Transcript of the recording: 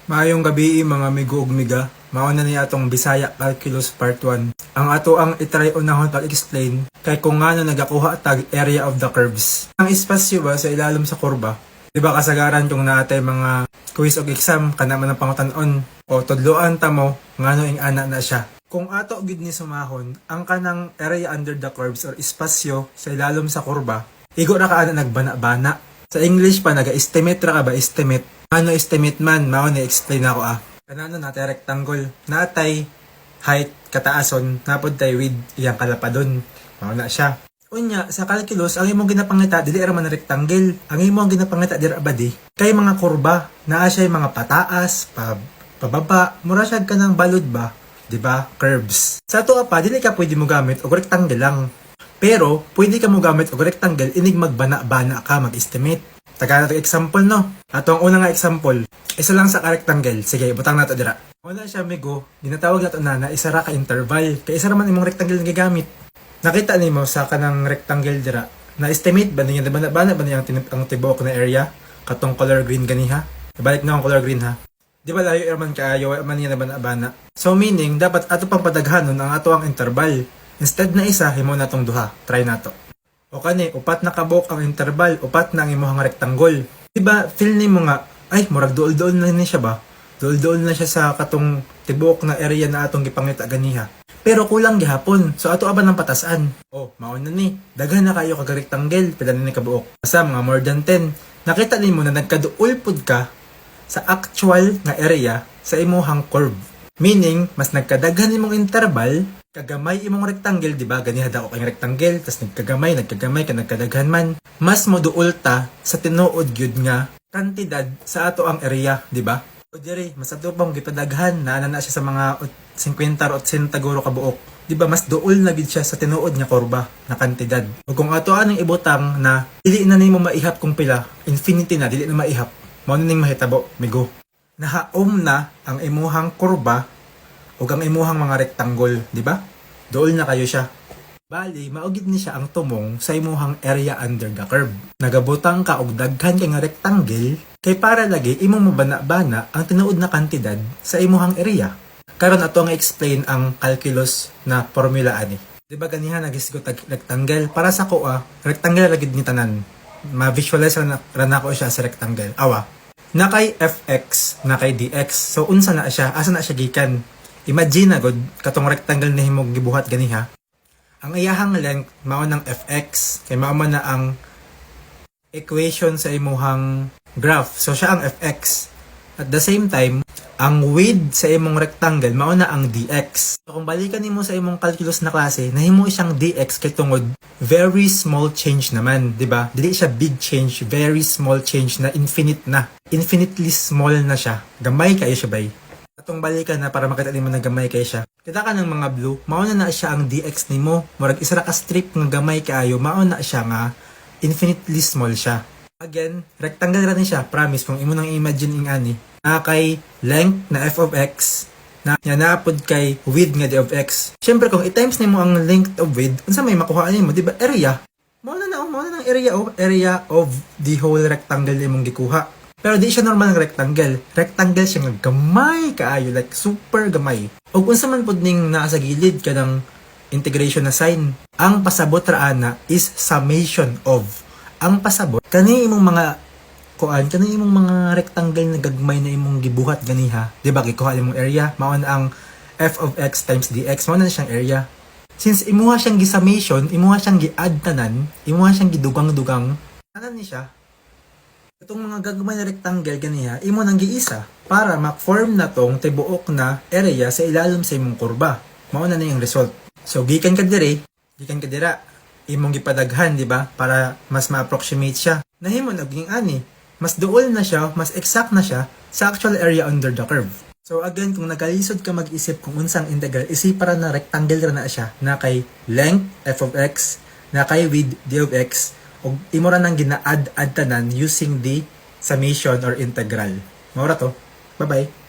Maayong gabi mga migo ug miga. Mao na ni atong Bisaya Calculus Part 1. Ang ato ang itry unahon pag-explain kay kung ngano nagakuha tag area of the curves. Ang espasyo ba sa ilalim sa kurba? Di ba kasagaran kung naatay mga quiz og exam kana man ang pangutan-on o tudloan ta mo ngano ing ana na siya. Kung ato gid ni sumahon ang kanang area under the curves or espasyo sa ilalim sa kurba, igo ra ka ana nagbana-bana. Sa English pa naga-estimate ra ka ba estimate? Ano estimate man, mao ni explain ako Kanano natay rectangle, natay height kataason, napod tay width iyang kalapadon. Mao na siya. Unya sa calculus ang imong ginapangita dili ra man rectangle, ang imong ginapangita dira abadi kay mga kurba, naa siya mga pataas, pababa, mura siya kanang balod ba, di ba? Curves. Sa tuwa pa dili ka pwede mo gamit og rectangle lang. Pero pwede ka mo gamit og rectangle inig magbana-bana ka mag-estimate. Taga nato example no. Ato ang una nga example, isa lang sa rectangle. Sige, butang nato dira. Wala siya migo, ginatawag nato na isa ra ka interval. Kay isa ra man imong rectangle nga gigamit. Nakita nimo sa kanang rectangle dira. Na estimate ba niya bana ba niya ang tibuok na area katong color green ganiha? Ibalik na ang color green ha. Di ba layo man kaayo man niya bana. So meaning dapat ato pang padaghanon ang ato ang interval. Instead na isa, himo natong duha. Try nato. O kani, upat na kabok ang interval, upat na ang imuhang rektanggol. Diba, feel ni mo nga, ay, murag duol-duol na ni siya ba? Duol-duol na siya sa katong tibok na area na atong gipangita ganiha. Pero kulang gihapon, so ato aba ng patasan. Oh, mao na ni, daghan na kayo kag rektanggel, pila na ni kabuok. Asa mga more than 10. Nakita nimo na nagkaduol pud ka sa actual nga area sa imuhang curve. Meaning, mas nagkadaghan imong interval, kagamay imong rectangle, di ba? Ganiha daw kay rectangle, tas nagkagamay ka nagkadaghan man. Mas moduol ta sa tinuod gyud nga kantidad sa ato ang area, di ba? O diri, mas ato pang gipadaghan na siya sa mga 50 o 80 guro ka buok. Di ba? Mas duol na gid siya sa tinuod nga kurba na kantidad. O kung ato aning ibutang na dili na nimo maihap kung pila, infinity na dili na maihap. Mao ning mahitabo, migo. Nahaom na ang imuhang kurba o ang imuhang mga rektanggol, di ba? Dool na kayo siya. Bali, maugid ni siya ang tumong sa imuhang area under the curve. Nagabutang ka og daghan kay nga rectangle kay para lagi imong mabana-bana ang tinuod na kantidad sa imuhang area. Karon ato nga explain ang calculus na formula ani. Di ba ganiha nagisgot rectangle para sa ko rectangle lagi ni tanan. Ma-visualize ra na ko siya sa rectangle. Awa. Na kay fx, na kay dx. So unsa na siya? Asa na siya gikan? Imagine na god katong rectangle na himog gibuhat ganiha. Ang iyahang length mao ng fx kay mao man na ang equation sa imuhang graph. So siya ang fx. At the same time, ang width sa imong rectangle mao na ang dx. So kung balikan nimo sa imong calculus na klase, nahimo siyang dx kay tungod very small change naman, di ba? Dili siya big change, very small change na infinite na. Infinitely small na siya. Gamay kayo siya bay. Atong balikan na para makita nimo na gamay kayo siya. Kita ka ng mga blue, mao na siya ang dx nimo. Murag isa ra ka strip nga gamay kaayo, mao na siya nga infinitely small siya. Again, rectangle ra ni siya, promise kung imo nang imagine ing ani. Na kay length na f of x na naapod kay width nga d of x. Syempre kung i-times nimo ang length of width, unsa may makuha nimo, di ba? Area. Mao na ang area of the whole rectangle imong gikuha. Pero di siya normal ng rectangle. Rectangle siya nga gamay kaayo, like super gamay. Og unsa man pud ning naa sa gilid kanang integration na sign, ang pasabot ra ana is summation of. Ang pasabot kani imong mga kani imong mga rectangle na gagmay na imong gibuhat ganiha. Di ba gikuha imong area, mao na ang f of x times dx, mao na siyang area. Since imuha siyang gi-summation, imuha siyang gi-add tanan, imuha siyang gidugang-dugang, tanan ni siya. Itong mga gagmay na rectangle ganiha, imo nang giisa para ma-form na tong tibuok na area sa ilalim sa imong kurba. Mao na yung result. So gikan ka dira, imong gipadaghan, di ba? Para mas ma-approximate siya. Nahimo naging ani, mas duol na siya, mas exact na siya sa actual area under the curve. So again, kung nagalisod ka mag-isip kung unsang integral, isip para na rectangle ra na siya, na kay length f of x, na kay width d of x, o imo ra nang gina-add tanan using the summation or integral. Mao ra to. Bye-bye.